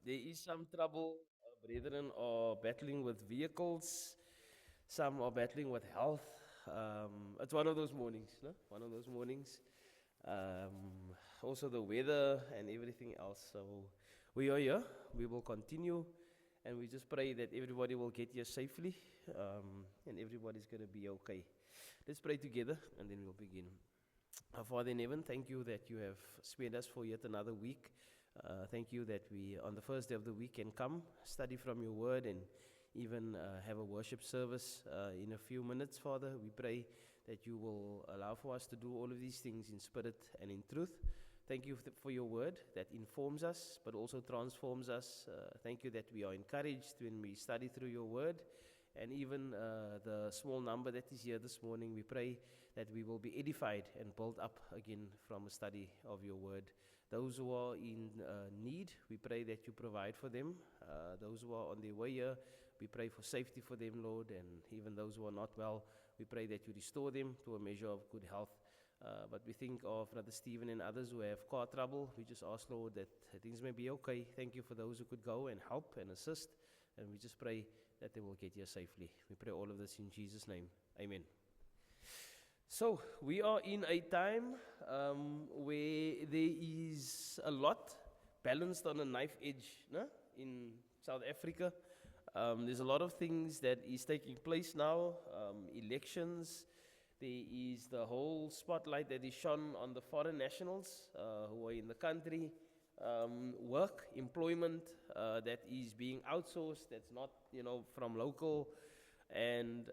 There is some trouble. Brethren are battling with vehicles. Some are battling with health. It's one of those mornings, no? One of those mornings. Also the weather and everything else. So we are here. We will continue, and we just pray that everybody will get here safely, and everybody's going to be okay. Let's pray together, and then we'll begin. Our Father in heaven, thank you that you have spared us for yet another week. Thank you that we, on the first day of the week, can come, study from your word, and even have a worship service in a few minutes, Father. We pray that you will allow for us to do all of these things in spirit and in truth. Thank you for your word that informs us, but also transforms us. Thank you that we are encouraged when we study through your word. And even the small number that is here this morning, we pray that we will be edified and built up again from a study of your word. Those who are in need, we pray that you provide for them. Those who are on their way here, we pray for safety for them, Lord. And even those who are not well, we pray that you restore them to a measure of good health. But we think of Brother Stephen and others who have car trouble. We just ask, Lord, that things may be okay. Thank you for those who could go and help and assist. And we just pray that they will get here safely. We pray all of this in Jesus' name. Amen. So, we are in a time where there is a lot balanced on a knife edge, no? In South Africa. There's a lot of things that is taking place now. Elections. There is the whole spotlight that is shone on the foreign nationals who are in the country. Work, employment that is being outsourced, that's not, from local. And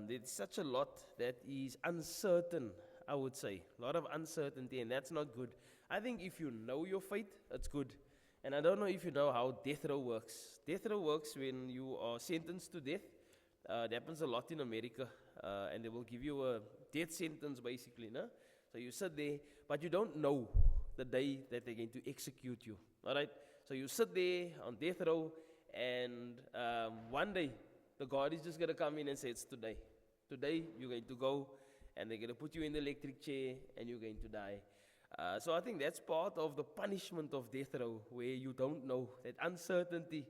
there's such a lot that is uncertain, I would say. A lot of uncertainty, and that's not good. I think if you know your fate, it's good. And I don't know if you know how death row works. Death row works when you are sentenced to death. It happens a lot in America, and they will give you a death sentence, basically. No? So you sit there, but you don't know the day that they're going to execute you. All right? So you sit there on death row, and one day, the God is just going to come in and say, it's today. Today, you're going to go, and they're going to put you in the electric chair, and you're going to die. So I think that's part of the punishment of death row, where you don't know, that uncertainty.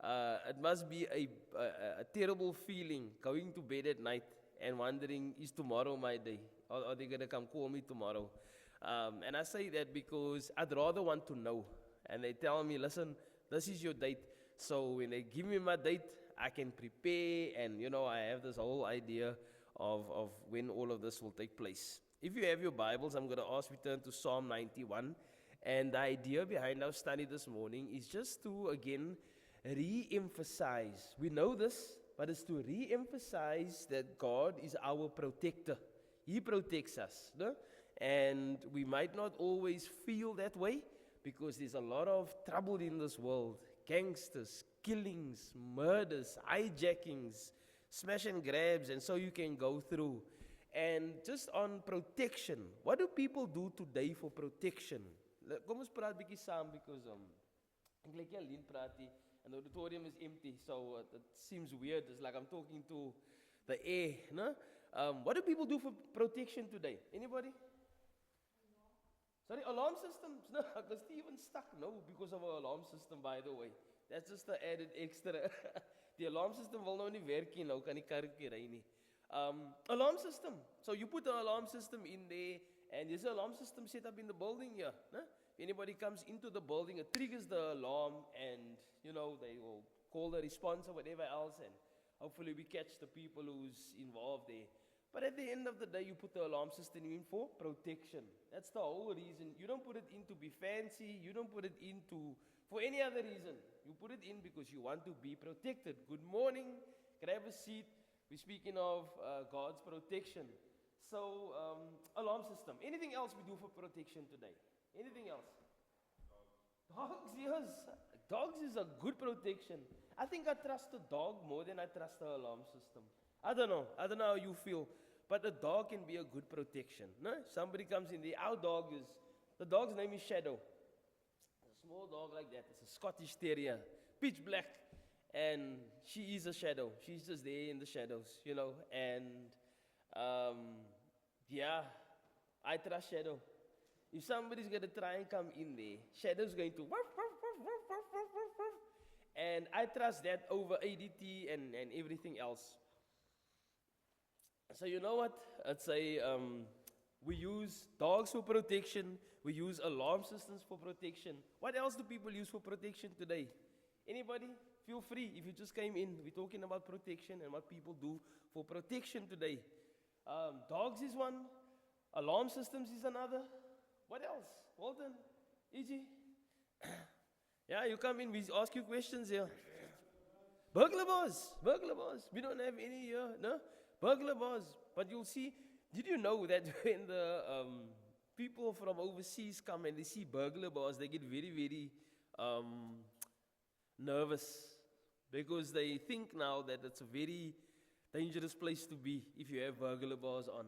It must be a terrible feeling, going to bed at night and wondering, is tomorrow my day? Or are they going to come call me tomorrow? And I say that because I'd rather want to know. And they tell me, listen, this is your date. So when they give me my date, I can prepare, and I have this whole idea of when all of this will take place. If you have your Bibles, I'm going to ask you to turn to Psalm 91. And the idea behind our study this morning is just to, again, re-emphasize. We know this, but it's to re-emphasize that God is our protector. He protects us. No? And we might not always feel that way because there's a lot of trouble in this world. Gangsters, killings, murders, hijackings, smash and grabs, and so you can go through. And just on protection, what do people do today for protection? Kom ons praat bietjie saam because ek lyk jy alleen praat hier and the auditorium is empty, so it seems weird. It's like I'm talking to the air, no? What do people do for protection today? Anybody? Sorry, alarm systems? No, because Steven stuck. No, because of our alarm system, by the way. That's just the added extra. The alarm system will nou nie werk nie, nou kan die karretjie ry nie. Alarm system. So you put the alarm system in there, and there's an alarm system set up in the building here. No? If anybody comes into the building, it triggers the alarm, and they will call the response or whatever else, and hopefully we catch the people who's involved there. But at the end of the day, you put the alarm system in for protection. That's the whole reason. You don't put it in to be fancy. You don't put it in for any other reason. You put it in because you want to be protected. Good morning. Grab a seat. We're speaking of God's protection. So, alarm system. Anything else we do for protection today? Anything else? Dogs, yes. Dogs is a good protection. I think I trust a dog more than I trust the alarm system. I don't know how you feel, but a dog can be a good protection. No? Somebody comes in, the dog's name is Shadow. It's a small dog like that. It's a Scottish Terrier, pitch black, and she is a shadow. She's just there in the shadows, and I trust Shadow. If somebody's going to try and come in there, Shadow's going to woof, woof, woof, woof, woof, woof, woof, woof. And I trust that over ADT and everything else. So you know what? I'd say we use dogs for protection. We use alarm systems for protection. What else do people use for protection today? Anybody? Feel free. If you just came in, we're talking about protection and what people do for protection today. Dogs is one. Alarm systems is another. What else? Walton? E.G.? Yeah, you come in, we ask you questions here. Burglar bars. Burglar bars. We don't have any here, no? Burglar bars. But you'll see, did you know that when the people from overseas come and they see burglar bars, they get very, very nervous. Because they think now that it's a very dangerous place to be if you have burglar bars on.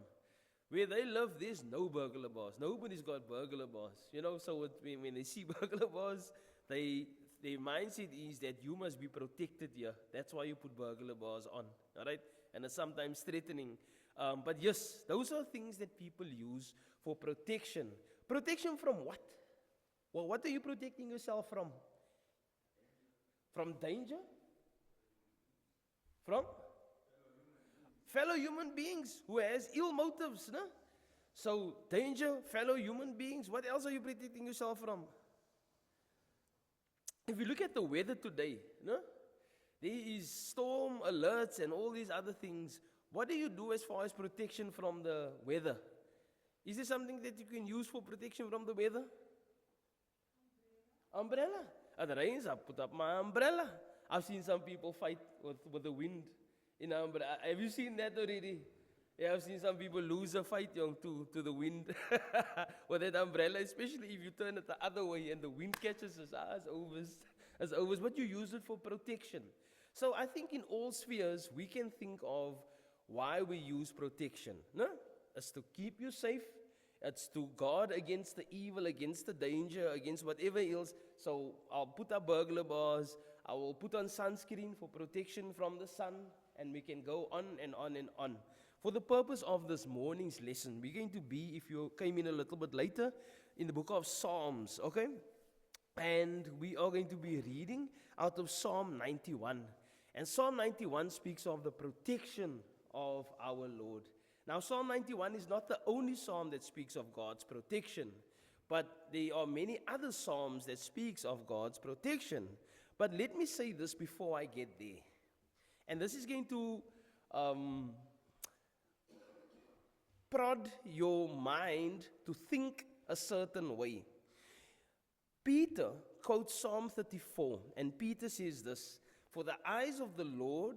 Where they live, there's no burglar bars. Nobody's got burglar bars. You know, so when they see burglar bars, their mindset is that you must be protected here. That's why you put burglar bars on. All right? And it's sometimes threatening. But yes, those are things that people use for protection. Protection from what? Well, what are you protecting yourself from? From danger? From? Fellow human beings who has ill motives, no? So, danger, fellow human beings. What else are you protecting yourself from? If you look at the weather today, no? There is storm alerts and all these other things. What do you do as far as protection from the weather? Is there something that you can use for protection from the weather? Umbrella. It rains, I put up my umbrella. I've seen some people fight with the wind in an umbrella. Have you seen that already? Yeah, I've seen some people lose a fight to the wind with that umbrella, especially if you turn it the other way and the wind catches us. It's over. But you use it for protection. So I think in all spheres, we can think of why we use protection. No? It's to keep you safe. It's to guard against the evil, against the danger, against whatever else. So I'll put up burglar bars. I will put on sunscreen for protection from the sun. And we can go on and on and on. For the purpose of this morning's lesson, we're going to be, if you came in a little bit later, in the book of Psalms, okay? And we are going to be reading out of Psalm 91. And Psalm 91 speaks of the protection of our Lord. Now, Psalm 91 is not the only psalm that speaks of God's protection, but there are many other psalms that speaks of God's protection. But let me say this before I get there. And this is going to prod your mind to think a certain way. Peter quotes Psalm 34, and Peter says this, "For the eyes of the Lord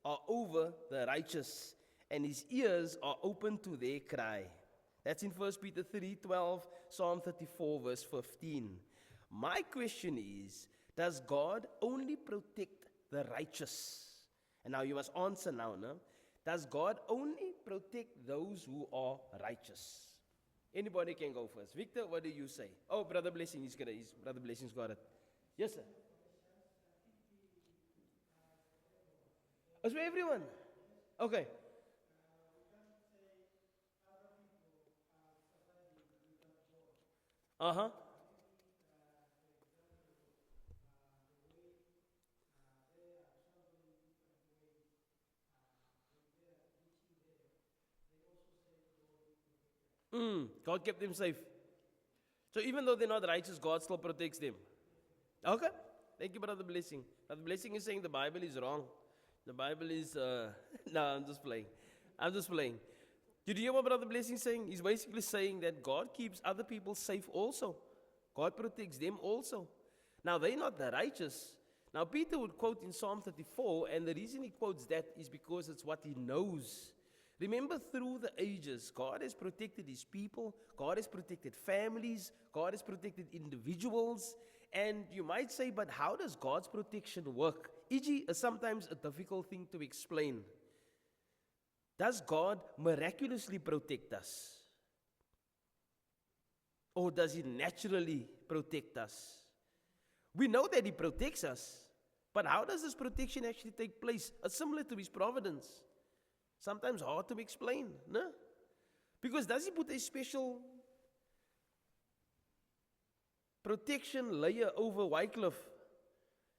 are over the righteous, and his ears are open to their cry." That's in 1 Peter 3:12, Psalm 34, verse 15. My question is, does God only protect the righteous? And now you must answer now, no? Does God only protect those who are righteous? Anybody can go first. Victor, what do you say? Oh, Brother Blessing, Brother Blessing's got it. Yes, sir. It's for everyone. Okay. Uh-huh. God kept them safe. So even though they're not righteous, God still protects them. Okay. Thank you, Brother Blessing. Brother Blessing is saying the Bible is wrong. The Bible is, no, I'm just playing. Did you hear what Brother Blessing is saying? He's basically saying that God keeps other people safe also. God protects them also. Now, they're not the righteous. Now, Peter would quote in Psalm 34, and the reason he quotes that is because it's what he knows. Remember, through the ages, God has protected his people. God has protected families. God has protected individuals. And you might say, but how does God's protection work? E.g., is sometimes a difficult thing to explain. Does God miraculously protect us? Or does he naturally protect us? We know that he protects us, but how does this protection actually take place? It's similar to his providence. Sometimes hard to explain, no? Because does he put a special protection layer over Wycliffe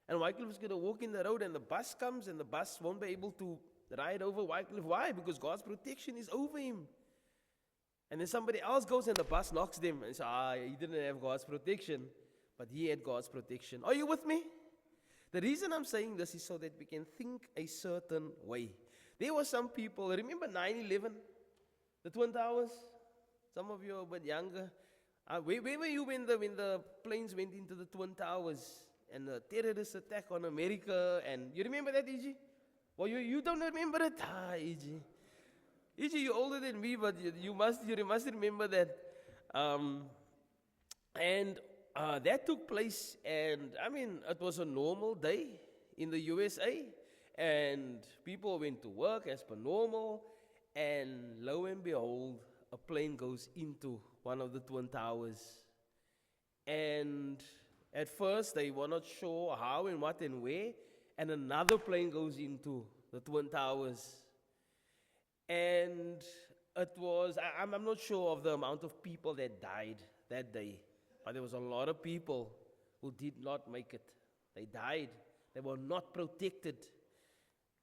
And Wycliffe is going to walk in the road and the bus comes and the bus won't be able to ride over Wycliffe. Why? Because God's protection is over him. And then somebody else goes and the bus knocks them and says, he didn't have God's protection, but he had God's protection. Are you with me? The reason I'm saying this is so that we can think a certain way. There were some people, remember 9/11, the Twin Towers? Some of you are a bit younger. Where were you when the planes went into the Twin Towers and the terrorist attack on America? And you remember that, E.G.? Well, you don't remember it? E.G. E.G., you're older than me, but you must remember that. That took place, and it was a normal day in the USA, and people went to work as per normal, and lo and behold, a plane goes into one of the Twin Towers. And at first, they were not sure how and what and where, and another plane goes into the Twin Towers. And it was, I'm not sure of the amount of people that died that day, but there was a lot of people who did not make it. They died. They were not protected.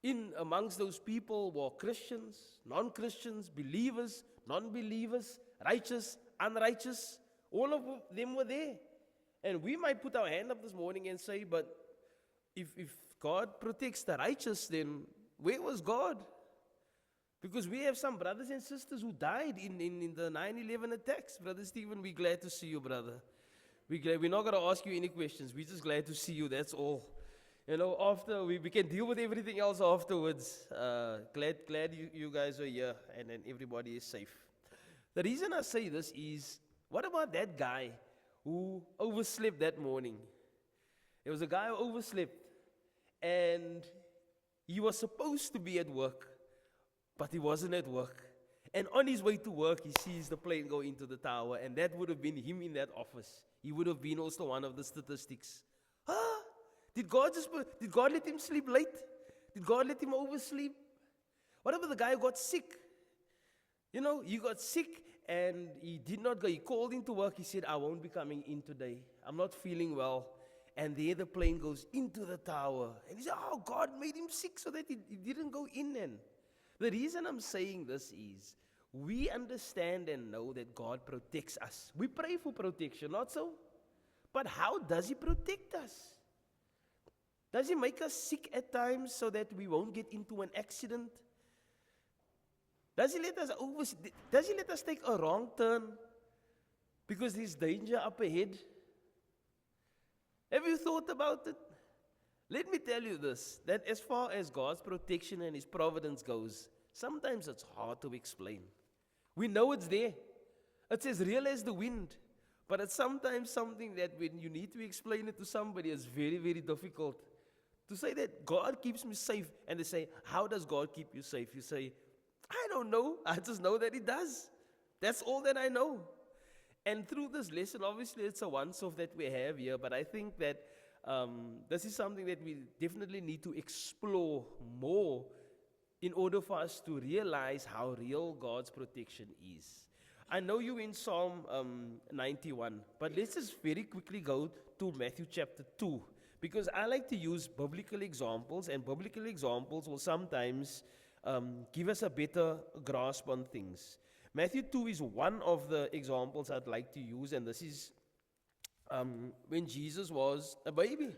In amongst those people were Christians, non-Christians, believers, non-believers, righteous, unrighteous. All of them were there. And we might put our hand up this morning and say, but if God protects the righteous, then where was God? Because we have some brothers and sisters who died in the 9/11 attacks. Brother Stephen, we're glad to see you, brother. We're not going to ask you any questions. We're just glad to see you, that's all. After we can deal with everything else afterwards. Glad you guys are here and everybody is safe. The reason I say this is, what about that guy who overslept that morning? There was a guy who overslept, and he was supposed to be at work, but he wasn't at work. And on his way to work, he sees the plane go into the tower, and that would have been him in that office. He would have been also one of the statistics. Did God let him sleep late? Did God let him oversleep? What about the guy who got sick? He got sick and he did not go. He called into work. He said, I won't be coming in today. I'm not feeling well. And there the plane goes into the tower. And he said, God made him sick so that he didn't go in. And the reason I'm saying this is, we understand and know that God protects us. We pray for protection, not so? But how does he protect us? Does he make us sick at times so that we won't get into an accident? Does he let us take a wrong turn because there's danger up ahead? Have you thought about it? Let me tell you this, that as far as God's protection and his providence goes, sometimes it's hard to explain. We know it's there. It's as real as the wind. But it's sometimes something that when you need to explain it to somebody, it's very, very difficult. To say that God keeps me safe, and they say, how does God keep you safe? You say, I don't know. I just know that he does. That's all that I know. And through this lesson, obviously it's a once-off that we have here, but I think that this is something that we definitely need to explore more in order for us to realize how real God's protection is. I know you in Psalm 91, but let's just very quickly go to Matthew chapter 2. Because I like to use biblical examples, and biblical examples will sometimes give us a better grasp on things. Matthew 2 is one of the examples I'd like to use, and this is when Jesus was a baby.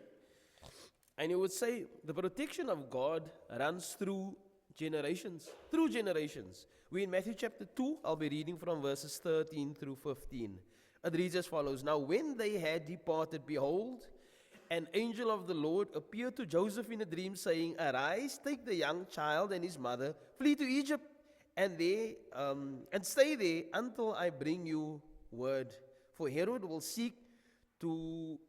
And you would say the protection of God runs through generations. We're in Matthew chapter 2. I'll be reading from verses 13 through 15. It reads as follows. Now when they had departed, behold, an angel of the Lord appeared to Joseph in a dream, saying, Arise, take the young child and his mother, flee to Egypt, and stay there until I bring you word. For Herod will seek to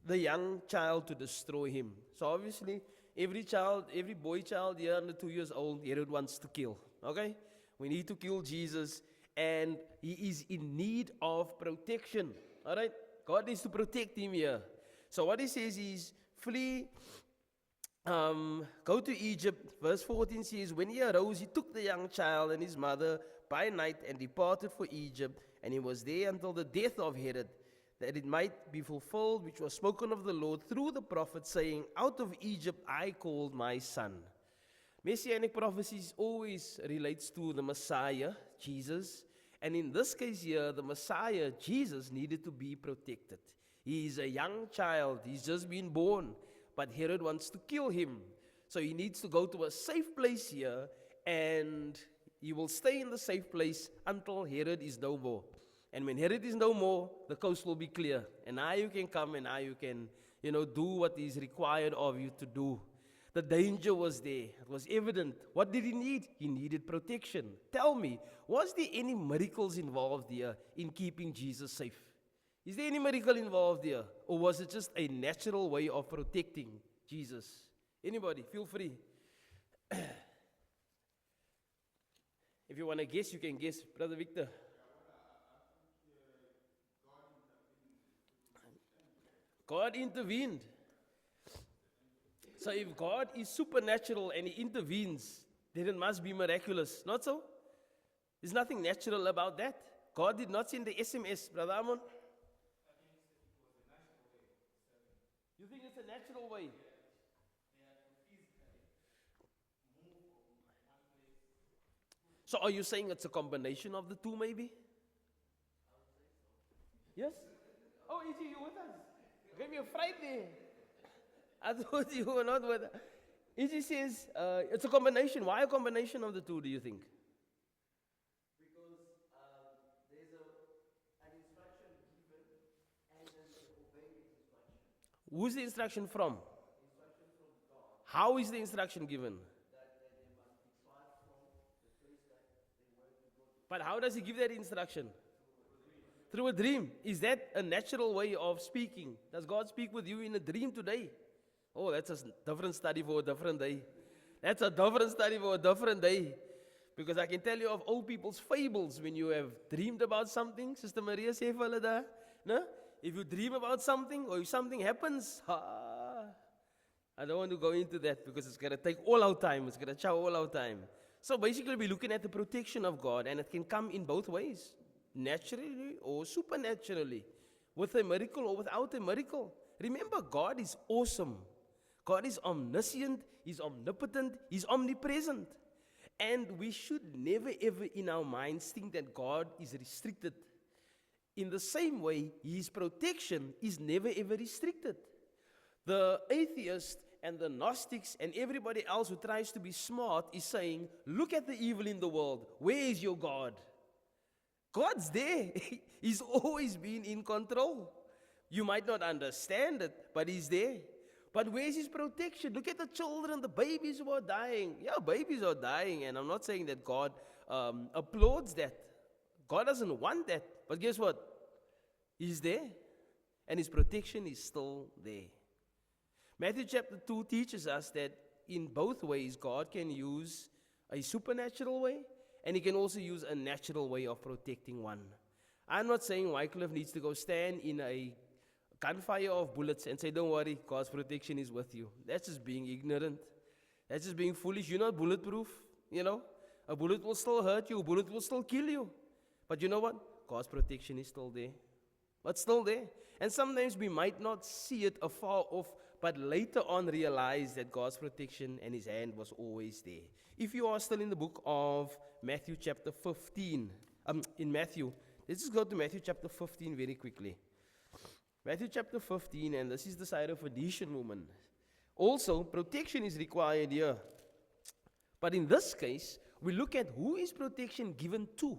the young child to destroy him. So obviously, every boy child here under 2 years old, Herod wants to kill. Okay? We need to kill Jesus, and he is in need of protection. All right? God needs to protect him here. So what he says is, flee, go to Egypt. Verse 14 says, when he arose, he took the young child and his mother by night and departed for Egypt. And he was there until the death of Herod, that it might be fulfilled, which was spoken of the Lord through the prophet, saying, out of Egypt I called my son. Messianic prophecies always relates to the Messiah, Jesus. And in this case here, the Messiah, Jesus, needed to be protected. He is a young child. He's just been born. But Herod wants to kill him. So he needs to go to a safe place here. And he will stay in the safe place until Herod is no more. And when Herod is no more, the coast will be clear. And now you can come and now you can, do what is required of you to do. The danger was there. It was evident. What did he need? He needed protection. Tell me, was there any miracles involved here in keeping Jesus safe? Is there any miracle involved here? Or was it just a natural way of protecting Jesus? Anybody, feel free. If you want to guess, you can guess. Brother Victor. God intervened. So if God is supernatural and He intervenes, then it must be miraculous. Not so? There's nothing natural about that. God did not send the SMS, Brother Amon. You think it's a natural way? So are you saying it's a combination of the two maybe? Yes? Oh, E.G., you with us? Give me a fright there. I thought you were not with us. E.G. says it's a combination. Why a combination of the two, do you think? Because there's an instruction given and then they obey the instruction. Who's the instruction from? Instruction from God How is the instruction given? that they must depart from the place that they were to go to. But how does He give that instruction? Through a dream. Is that a natural way of speaking? Does God speak with you in a dream today? Oh, that's a different study for a different day. That's a different study for a different day. Because I can tell you of old people's fables when you have dreamed about something. Sister Maria sê vir hulle daar, no? If you dream about something or if something happens, I don't want to go into that because it's going to take all our time. It's going to chow all our time. So basically we're looking at the protection of God, and it can come in both ways. Naturally or supernaturally. With a miracle or without a miracle. Remember, God is awesome. God is omniscient, He's omnipotent, He's omnipresent. And we should never ever in our minds think that God is restricted. In the same way, His protection is never ever restricted. The atheist and the Gnostics and everybody else who tries to be smart is saying, look at the evil in the world. Where is your God? God's there. He's always been in control. You might not understand it, but He's there. But where's His protection? Look at the children, the babies who are dying. Yeah, babies are dying, and I'm not saying that God applauds that. God doesn't want that. But guess what? He's there, and His protection is still there. Matthew chapter 2 teaches us that in both ways, God can use a supernatural way, and He can also use a natural way of protecting one. I'm not saying Wycliffe needs to go stand in a gunfire of bullets and say, don't worry, God's protection is with you. That's just being ignorant. That's just being foolish. You're not bulletproof, A bullet will still hurt you. A bullet will still kill you. But you know what? God's protection is still there. But still there. And sometimes we might not see it afar off, but later on realize that God's protection and His hand was always there. If you are still in the book of Matthew chapter 15, in Matthew, let's just go to Matthew chapter 15 very quickly. Matthew chapter 15, and this is the Syrophoenician woman. Also, protection is required here. But in this case, we look at who is protection given to.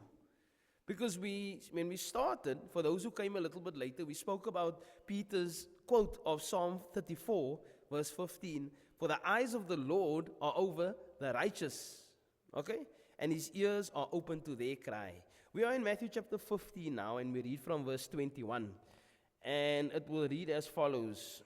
Because when we started, for those who came a little bit later, we spoke about Peter's quote of Psalm 34, verse 15. For the eyes of the Lord are over the righteous. Okay? And His ears are open to their cry. We are in Matthew chapter 15 now, and we read from verse 21. And it will read as follows.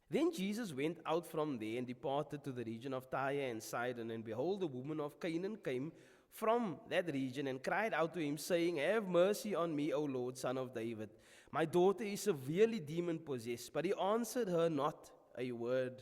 Then Jesus went out from there and departed to the region of Tyre and Sidon. And behold, the woman of Canaan came from that region and cried out to Him, saying, have mercy on me, O Lord, Son of David. My daughter is severely demon-possessed. But He answered her not a word.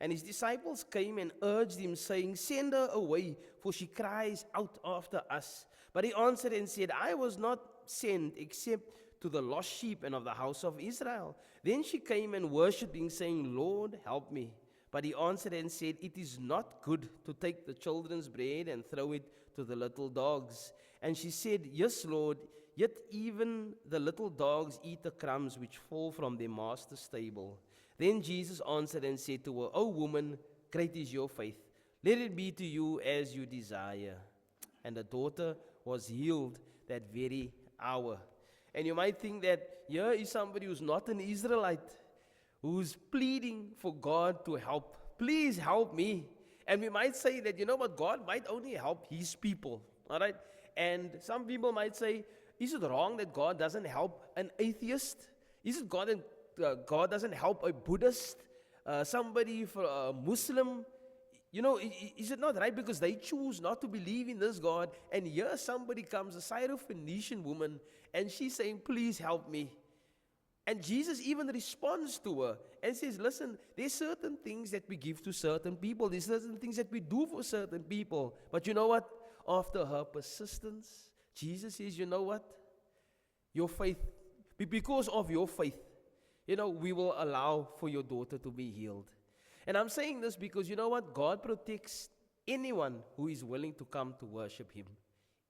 And His disciples came and urged Him, saying, send her away, for she cries out after us. But He answered and said, I was not sent except to the lost sheep and of the house of Israel. Then she came and worshipped him, saying, Lord, help me. But he answered and said, It is not good to take the children's bread and throw it to the little dogs. And she said, Yes, Lord, yet even the little dogs eat the crumbs which fall from their master's table. Then Jesus answered and said to her, O woman, great is your faith. Let it be to you as you desire. And the daughter was healed that very hour. And you might think that here is somebody who's not an Israelite, who's pleading for God to help. Please help me. And we might say that, you know what, God might only help his people. All right? And some people might say, is it wrong that God doesn't help an atheist? Is it God that God doesn't help a Buddhist? Somebody for a Muslim? You know, is it not right because they choose not to believe in this God? And here somebody comes, a Syrophoenician woman, and she's saying, please help me. And Jesus even responds to her and says, listen, there's certain things that we give to certain people. There's certain things that we do for certain people. But you know what? After her persistence, Jesus says, you know what? Your faith, because of your faith, you know, we will allow for your daughter to be healed. And I'm saying this because you know what? God protects anyone who is willing to come to worship him.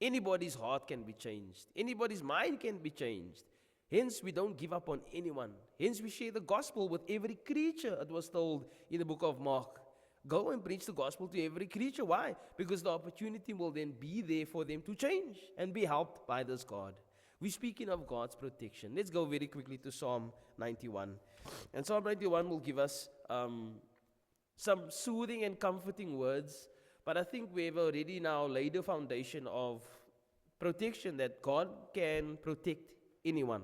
Anybody's heart can be changed. Anybody's mind can be changed. Hence, we don't give up on anyone. Hence, we share the gospel with every creature, it was told in the book of Mark. Go and preach the gospel to every creature. Why? Because the opportunity will then be there for them to change and be helped by this God. We're speaking of God's protection. Let's go very quickly to Psalm 91. And Psalm 91 will give us some soothing and comforting words. But I think we have already now laid the foundation of protection, that God can protect anyone.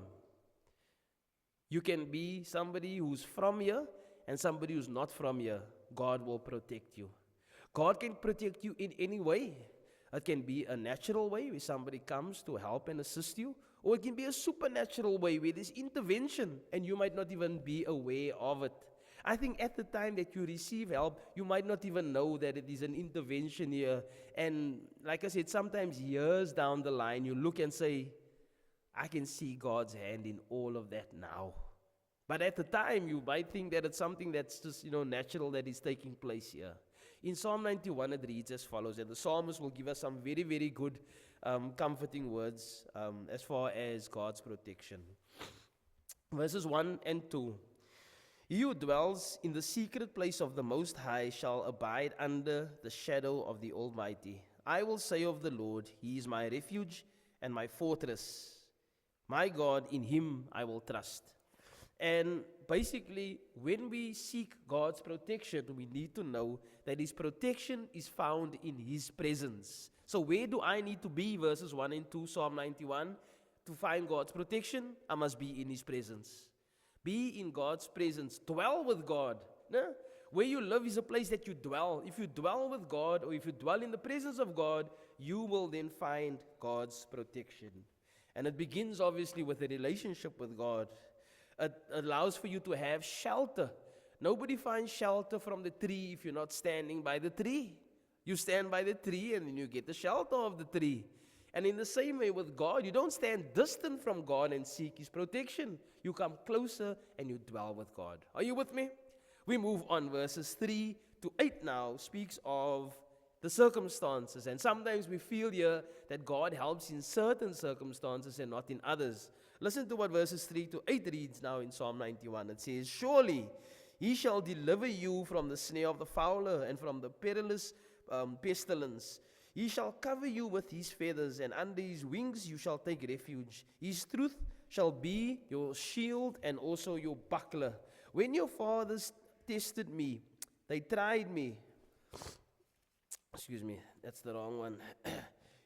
You can be somebody who's from here and somebody who's not from here. God will protect you. God can protect you in any way. It can be a natural way where somebody comes to help and assist you, or it can be a supernatural way where there's intervention and you might not even be aware of it. I think at the time that you receive help, you might not even know that it is an intervention here. And like I said, sometimes years down the line, you look and say, I can see God's hand in all of that now. But at the time, you might think that it's something that's just, natural that is taking place here. In Psalm 91, it reads as follows, and the psalmist will give us some very, very good, comforting words as far as God's protection. Verses 1 and 2. He who dwells in the secret place of the Most High shall abide under the shadow of the Almighty. I will say of the Lord, He is my refuge and my fortress. My God, in Him I will trust. And basically, when we seek God's protection, we need to know that His protection is found in His presence. So where do I need to be, verses 1 and 2, Psalm 91, to find God's protection? I must be in His presence. Be in God's presence. Dwell with God. No? Where you live is a place that you dwell. If you dwell with God, or if you dwell in the presence of God, you will then find God's protection. And it begins obviously with a relationship with God. It allows for you to have shelter. Nobody finds shelter from the tree if you're not standing by the tree. You stand by the tree and then you get the shelter of the tree. And in the same way with God, you don't stand distant from God and seek His protection. You come closer and you dwell with God. Are you with me? We move on. Verses 3 to 8 now speaks of the circumstances. And sometimes we feel here that God helps in certain circumstances and not in others. Listen to what verses 3 to 8 reads now in Psalm 91. It says, Surely He shall deliver you from the snare of the fowler and from the perilous pestilence. He shall cover you with His feathers, and under His wings you shall take refuge. His truth shall be your shield and also your buckler. When your fathers tested me, they tried me. Excuse me, that's the wrong one.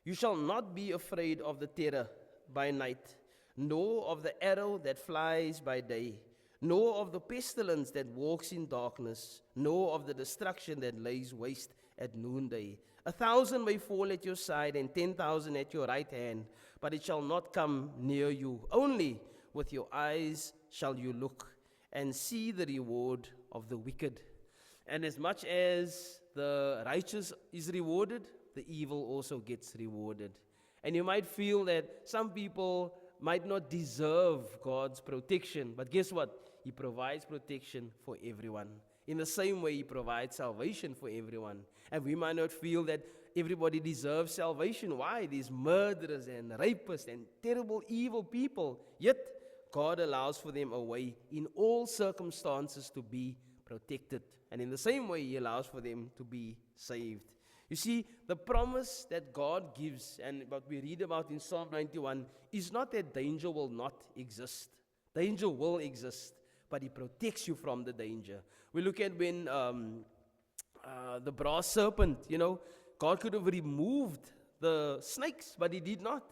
You shall not be afraid of the terror by night, nor of the arrow that flies by day, nor of the pestilence that walks in darkness, nor of the destruction that lays waste at noonday. 1,000 may fall at your side and 10,000 at your right hand, but it shall not come near you. Only with your eyes shall you look and see the reward of the wicked. And as much as the righteous is rewarded, the evil also gets rewarded. And you might feel that some people might not deserve God's protection, but guess what? He provides protection for everyone. In the same way, He provides salvation for everyone. And we might not feel that everybody deserves salvation. Why? These murderers and rapists and terrible, evil people. Yet, God allows for them a way in all circumstances to be protected. And in the same way, He allows for them to be saved. You see, the promise that God gives, and what we read about in Psalm 91, is not that danger will not exist. Danger will exist, but He protects you from the danger. We look at when the brass serpent, God could have removed the snakes, but He did not.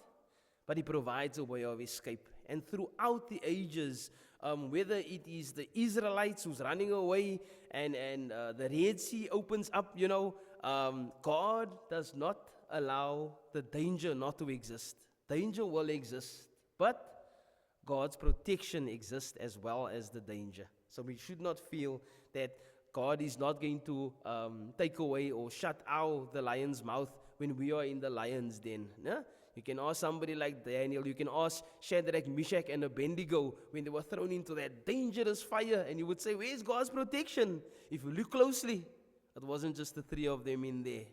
But He provides a way of escape. And throughout the ages, whether it is the Israelites who's running away and the Red Sea opens up, God does not allow the danger not to exist. Danger will exist, but God's protection exists as well as the danger. So we should not feel that God is not going to take away or shut out the lion's mouth when we are in the lion's den. No? You can ask somebody like Daniel, you can ask Shadrach, Meshach, and Abednego when they were thrown into that dangerous fire, and you would say, where's God's protection? If you look closely, it wasn't just the three of them in there.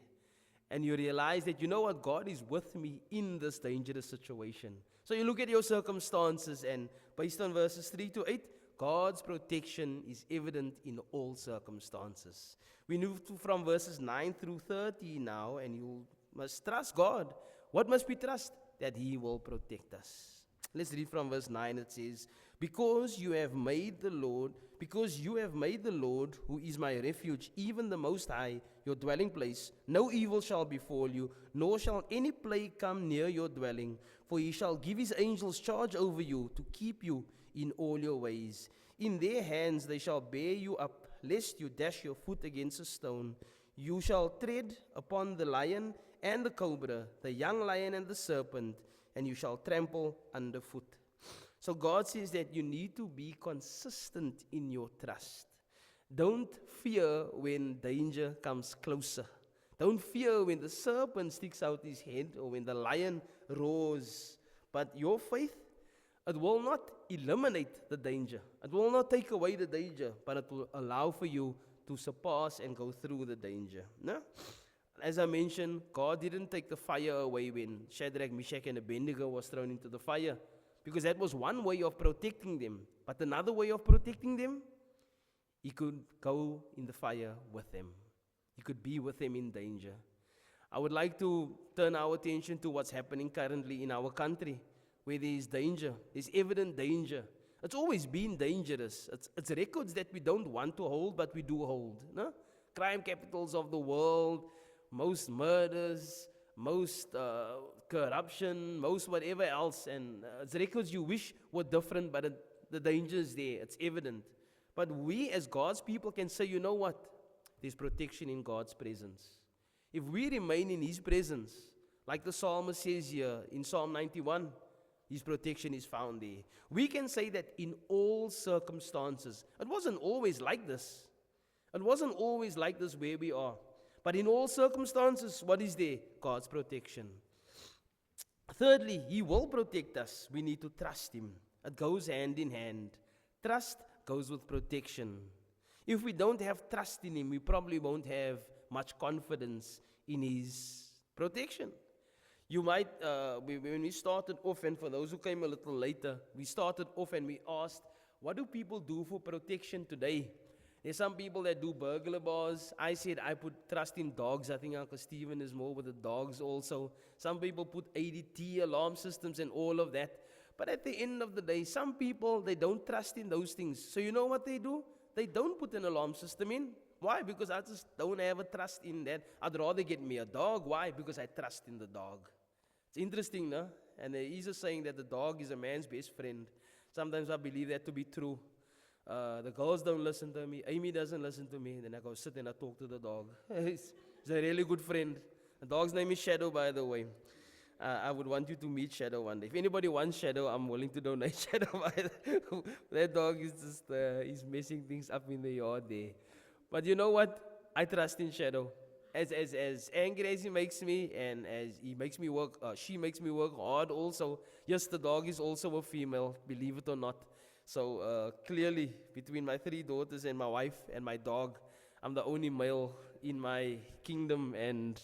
And you realize that, God is with me in this dangerous situation. So you look at your circumstances, and based on verses 3 to 8, God's protection is evident in all circumstances. We move from verses 9 through 30 now, and you must trust God. What must we trust? That He will protect us. Let's read from verse 9. It says, because you have made the Lord, who is my refuge, even the Most High, your dwelling place, no evil shall befall you, nor shall any plague come near your dwelling. For He shall give His angels charge over you, to keep you in all your ways. In their hands they shall bear you up, lest you dash your foot against a stone. You shall tread upon the lion and the cobra, the young lion and the serpent, and you shall trample underfoot. So God says that you need to be consistent in your trust. Don't fear when danger comes closer. Don't fear when the serpent sticks out his head or when the lion roars. But your faith, it will not eliminate the danger. It will not take away the danger, but it will allow for you to surpass and go through the danger. No? As I mentioned, God didn't take the fire away when Shadrach, Meshach, and Abednego was thrown into the fire, because that was one way of protecting them. But another way of protecting them, He could go in the fire with them. He could be with them in danger. I would like to turn our attention to what's happening currently in our country, where there is danger. There's evident danger. It's always been dangerous. It's records that we don't want to hold, but we do hold. No? Crime capitals of the world, most murders, most corruption, most whatever else. And it's records you wish were different, but the danger is there. It's evident. But we as God's people can say, you know what? There's protection in God's presence. If we remain in His presence, like the psalmist says here in Psalm 91, His protection is found there. We can say that in all circumstances. It wasn't always like this. It wasn't always like this where we are. But in all circumstances, what is there? God's protection. Thirdly, He will protect us. We need to trust Him. It goes hand in hand. Trust goes with protection. If we don't have trust in Him, we probably won't have much confidence in His protection. You might, when we started off, and for those who came a little later, we started off and we asked, what do people do for protection today? There's some people that do burglar bars. I said I put trust in dogs. I think Uncle Stephen is more with the dogs also. Some people put ADT, alarm systems, and all of that. But at the end of the day, some people, they don't trust in those things. So you know what they do? They don't put an alarm system in. Why? Because I just don't have a trust in that. I'd rather get me a dog. Why? Because I trust in the dog. It's interesting, no? And there is a saying that the dog is a man's best friend. Sometimes I believe that to be true. The girls don't listen to me. Amy doesn't listen to me. Then I go sit and I talk to the dog. He's a really good friend. The dog's name is Shadow, by the way. I would want you to meet Shadow one day. If anybody wants Shadow, I'm willing to donate Shadow. That dog is just, he's messing things up in the yard there. But you know what? I trust in Shadow. as angry as he makes me, and as he makes me work, she makes me work hard also. Yes, the dog is also a female, believe it or not. So clearly, between my 3 daughters and my wife and my dog, I'm the only male in my kingdom, and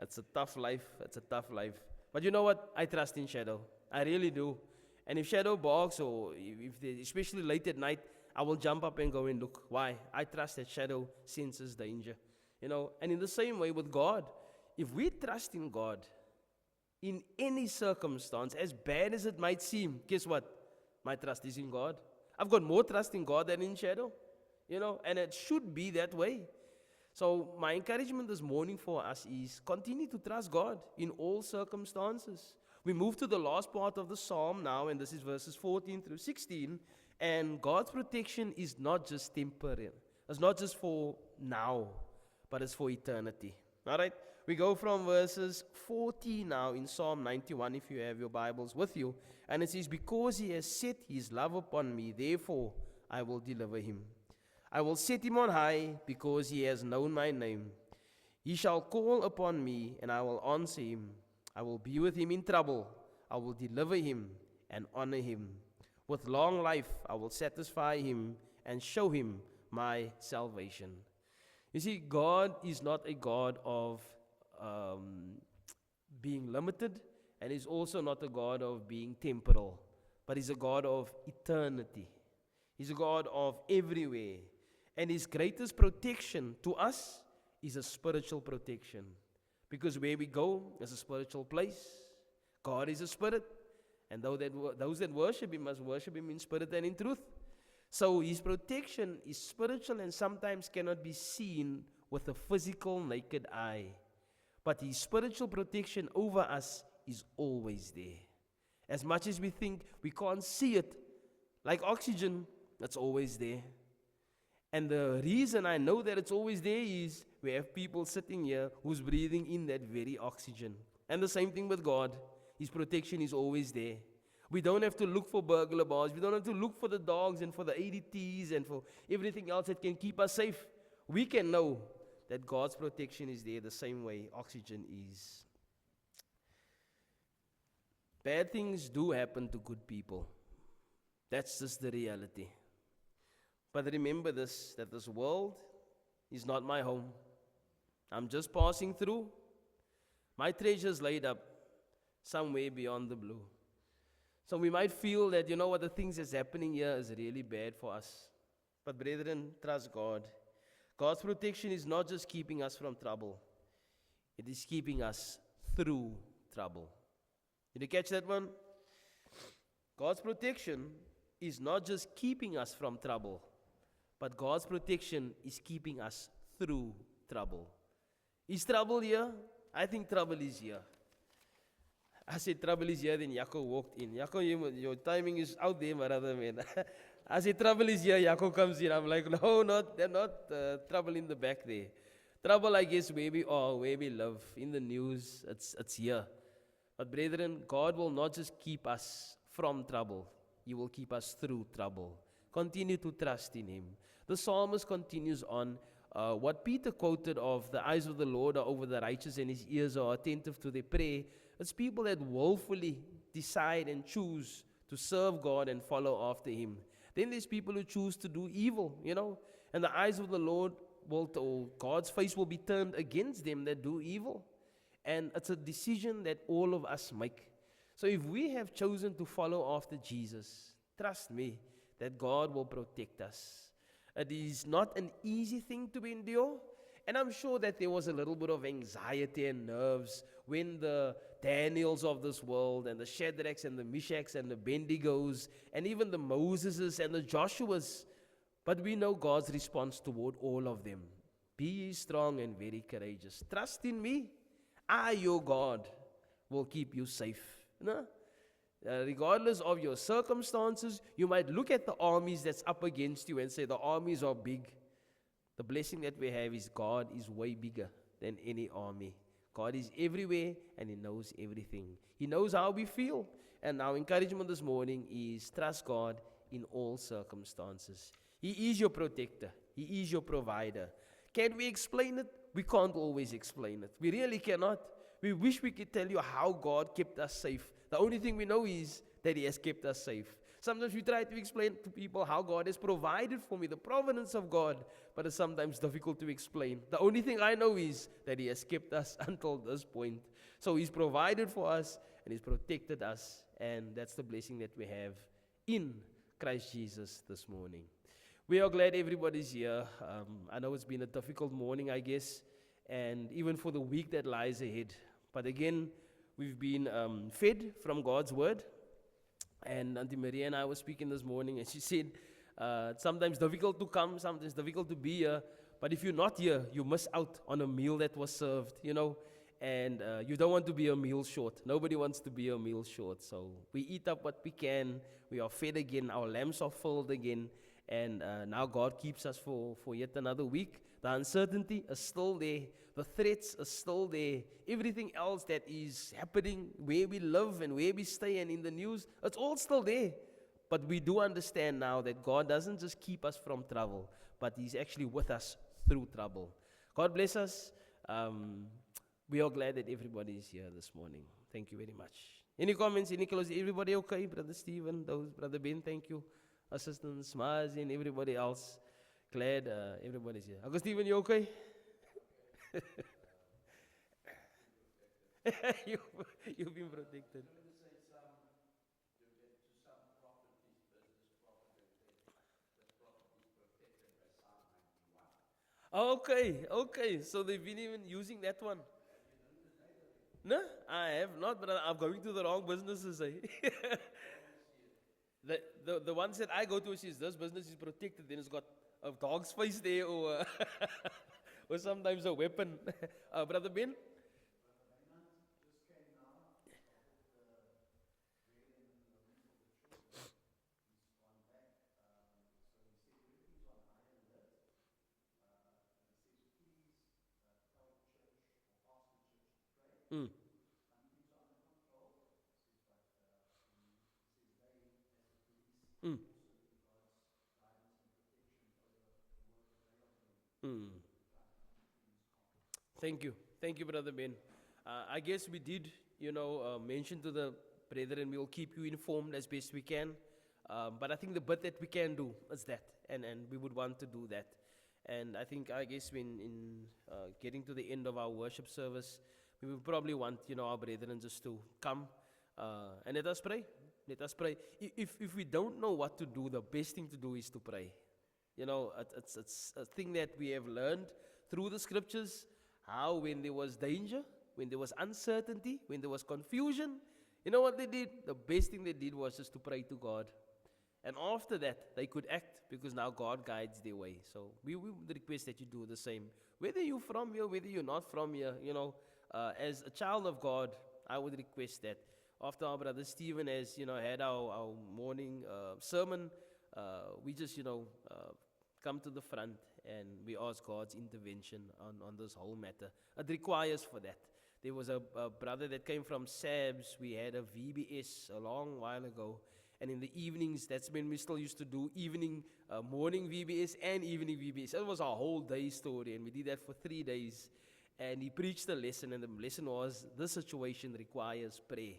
it's a tough life. It's a tough life. But you know what? I trust in Shadow. I really do. And if Shadow barks, or if they, especially late at night, I will jump up and go and look. Why? I trust that Shadow senses danger. You know, and in the same way with God, if we trust in God, in any circumstance, as bad as it might seem, guess what? My trust is in God. I've got more trust in God than in Shadow. You know, and it should be that way. So my encouragement this morning for us is continue to trust God in all circumstances. We move to the last part of the psalm now, and this is verses 14 through 16. And God's protection is not just temporary. It's not just for now, but it's for eternity. All right? We go from verses 40 now in Psalm 91, if you have your Bibles with you. And it says, because he has set his love upon me, therefore I will deliver him. I will set him on high, because he has known my name. He shall call upon me, and I will answer him. I will be with him in trouble. I will deliver him and honor him. With long life I will satisfy him and show him my salvation. You see, God is not a God of being limited, and he's also not a God of being temporal, but he's a God of eternity. He's a God of everywhere. And his greatest protection to us is a spiritual protection. Because where we go is a spiritual place. God is a spirit. And those that worship him must worship him in spirit and in truth. So his protection is spiritual and sometimes cannot be seen with a physical naked eye. But his spiritual protection over us is always there. As much as we think we can't see it, like oxygen, that's always there. And the reason I know that it's always there is we have people sitting here who's breathing in that very oxygen. And the same thing with God. His protection is always there. We don't have to look for burglar bars. We don't have to look for the dogs and for the ADTs and for everything else that can keep us safe. We can know that God's protection is there the same way oxygen is. Bad things do happen to good people. That's just the reality. But remember this, that this world is not my home. I'm just passing through. My treasure's laid up somewhere beyond the blue. So we might feel that, you know what, the things that's happening here is really bad for us. But brethren, trust God. God's protection is not just keeping us from trouble. It is keeping us through trouble. Did you catch that one? God's protection is not just keeping us from trouble, but God's protection is keeping us through trouble. Is trouble here? I think trouble is here. I said trouble is here, then Yaakov walked in. Yaakov, your timing is out there, my brother, man. I said trouble is here, Yaakov comes in. I'm like, no, they're not trouble in the back there. Trouble, I guess, where we are, where we live, in the news, it's here. But brethren, God will not just keep us from trouble. He will keep us through trouble. Continue to trust in him. The psalmist continues on what Peter quoted of the eyes of the Lord are over the righteous and his ears are attentive to their prayer. It's people that willfully decide and choose to serve God and follow after him. Then there's people who choose to do evil, and the eyes of the Lord or God's face will be turned against them that do evil. And it's a decision that all of us make. So if we have chosen to follow after Jesus, trust me that God will protect us. It is not an easy thing to endure. And I'm sure that there was a little bit of anxiety and nerves when the Daniels of this world and the Shadrachs and the Meshachs and the Bendigos and even the Moseses and the Joshuas. But we know God's response toward all of them. Be ye strong and very courageous. Trust in me. I, your God, will keep you safe. Regardless of your circumstances, you might look at the armies that's up against you and say the armies are big. The blessing that we have is God is way bigger than any army. God is everywhere and he knows everything. He knows how we feel. And our encouragement this morning is trust God in all circumstances. He is your protector. He is your provider. Can we explain it? We can't always explain it. We really cannot. We wish we could tell you how God kept us safe. The only thing we know is that He has kept us safe. Sometimes we try to explain to people how God has provided for me, the providence of God, but it's sometimes difficult to explain. The only thing I know is that He has kept us until this point. So He's provided for us and He's protected us, and that's the blessing that we have in Christ Jesus this morning. We are glad everybody's here. I know it's been a difficult morning, I guess, and even for the week that lies ahead. But again, we've been fed from God's word. And Auntie Maria and I were speaking this morning, and she said, it's sometimes difficult to come, sometimes difficult to be here, but if you're not here, you miss out on a meal that was served, and you don't want to be a meal short. Nobody wants to be a meal short. So we eat up what we can, we are fed again, our lamps are filled again, and now God keeps us for yet another week. The uncertainty is still there. The threats are still there. Everything else that is happening, where we live and where we stay and in the news, it's all still there. But we do understand now that God doesn't just keep us from trouble, but He's actually with us through trouble. God bless us. We are glad that everybody is here this morning. Thank you very much. Any comments, any closing? Everybody okay? Brother Stephen, Brother Ben, thank you. Assistants, Mazi, and everybody else. Glad everybody's here. Uncle Stephen, you okay? You've been protected. Okay. So they've been even using that one. No, I have not, but I'm going to the wrong businesses. The ones that I go to, says this business is protected, then it's got a dog's face there or or sometimes a weapon. Brother Ben? Mm. Mm. Mm. Thank you, Brother Ben. I guess we did, mention to the brethren, we will keep you informed as best we can. But I think the bit that we can do is that, and we would want to do that. And I guess when in getting to the end of our worship service, we would probably want, our brethren just to come and let us pray. Let us pray. If we don't know what to do, the best thing to do is to pray. It's a thing that we have learned through the scriptures, how when there was danger, when there was uncertainty, when there was confusion, you know what they did? The best thing they did was just to pray to God. And after that, they could act because now God guides their way. So we would request that you do the same. Whether you're from here, whether you're not from here, as a child of God, I would request that. After our brother Stephen has, had our morning sermon, we just, come to the front and we ask God's intervention on this whole matter. It requires for that. There was a brother that came from SABS. We had a VBS a long while ago. And in the evenings, that's when we still used to do morning VBS and evening VBS. It was a whole day story, and we did that for 3 days. And he preached a lesson, and the lesson was, this situation requires prayer.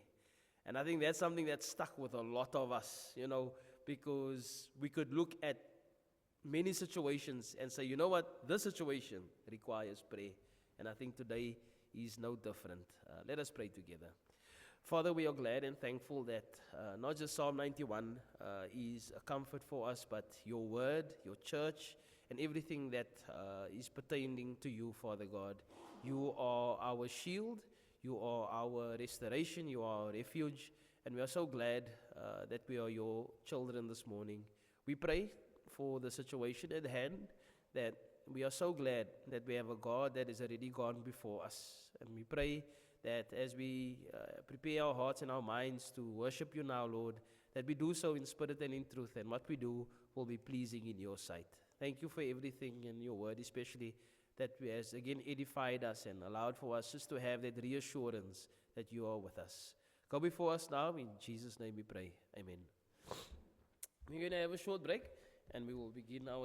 And I think that's something that stuck with a lot of us, because we could look at many situations and say, you know what, this situation requires prayer. And I think today is no different. Let us pray together. Father, we are glad and thankful that not just Psalm 91 is a comfort for us, but your word, your church, and everything that is pertaining to you, Father God. You are our shield, you are our restoration, you are our refuge, and we are so glad that we are your children this morning. We pray for the situation at hand, that we are so glad that we have a God that is already gone before us. And we pray that as we prepare our hearts and our minds to worship you now, Lord, that we do so in spirit and in truth, and what we do will be pleasing in your sight. Thank you for everything in your word, especially that has again edified us and allowed for us just to have that reassurance that you are with us. Go before us now, in Jesus' name we pray. Amen. We're going to have a short break, and we will begin our